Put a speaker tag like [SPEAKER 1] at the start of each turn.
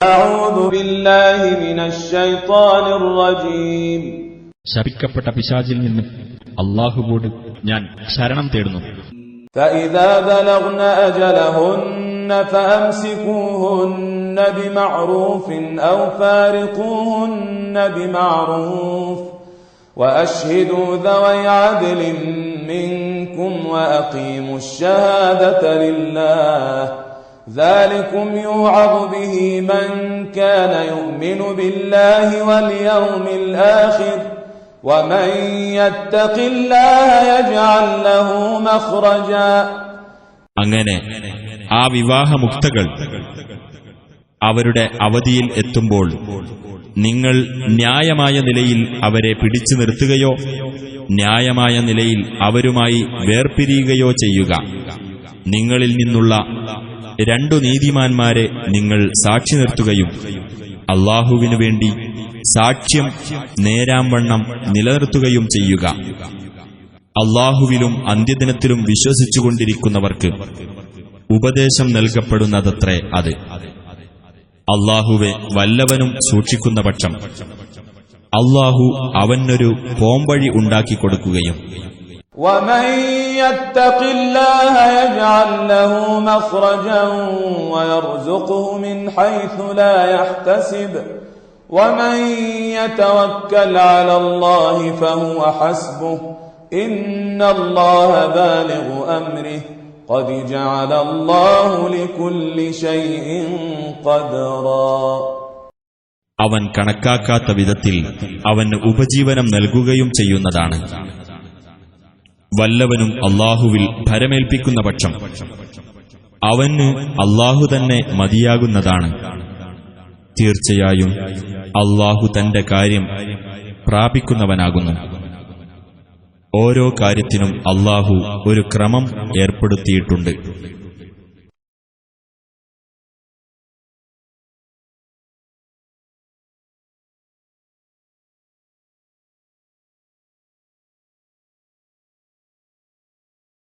[SPEAKER 1] أعوذ بالله من الشيطان الرجيم.
[SPEAKER 2] ശപിക്കപ്പെട്ട പിശാചിൽ നിന്ന് അല്ലാഹുവോട് ഞാൻ ശരണം തേടുന്നു.
[SPEAKER 1] فإذا بلغن أجلهن فأمسكوهن بمعروف أو فارقوهن بمعروف وأشهدوا ذوي عدل منكم وأقيموا الشهادة لله ذلكم يوعظ به من كان يؤمن بالله واليوم الآخر ومن يتق الله يجعل له مخرجا.
[SPEAKER 2] അങ്ങനെ ആ വിവാഹമുക്തകൾ അവരുടെ അവധിയിൽ എത്തുമ്പോൾ നിങ്ങൾ ന്യായമായ നിലയിൽ അവരെ പിടിച്ചു നിർത്തുകയോ ന്യായമായ നിലയിൽ അവരുമായി വേർപിരിയുകയോ ചെയ്യുക. നിങ്ങളിൽ നിന്നുള്ള രണ്ടു നീതിമാന്മാരെ നിങ്ങൾ സാക്ഷി നിർത്തുകയും അല്ലാഹുവിനു വേണ്ടി സാക്ഷ്യം നേരാംവണ്ണം നിലനിർത്തുകയും ചെയ്യുക. അല്ലാഹുവിലും അന്ത്യദിനത്തിലും വിശ്വസിച്ചുകൊണ്ടിരിക്കുന്നവർക്ക് ഉപദേശം നൽകപ്പെടുന്നതത്രേ അത്. അല്ലാഹുവെ വല്ലവനും സൂക്ഷിക്കുന്ന പക്ഷം അല്ലാഹു അവനൊരു പോംവഴി ഉണ്ടാക്കിക്കൊടുക്കുകയും
[SPEAKER 1] ومن يتق الله يجعل له مخرجا ويرزقه من حيث لا يحتسب ومن يتوكل على الله فهو حسبه إن الله بالغ أمره قد جعل الله لكل شيء قدرا.
[SPEAKER 2] അവൻ കണക്കാക്കാത്ത വിധത്തിൽ അവന് ഉപജീവനം നൽകുകയും ചെയ്യുന്നതാണ്. വല്ലവനും അല്ലാഹുവിൽ ഭരമേൽപ്പിക്കുന്ന പക്ഷം അവന് അല്ലാഹു തന്നെ മതിയാകുന്നതാണ്. തീർച്ചയായും അല്ലാഹു തന്റെ കാര്യം പ്രാപിക്കുന്നവനാകുന്നു. ഓരോ കാര്യത്തിനും അല്ലാഹു ഒരു ക്രമം ഏർപ്പെടുത്തിയിട്ടുണ്ട്.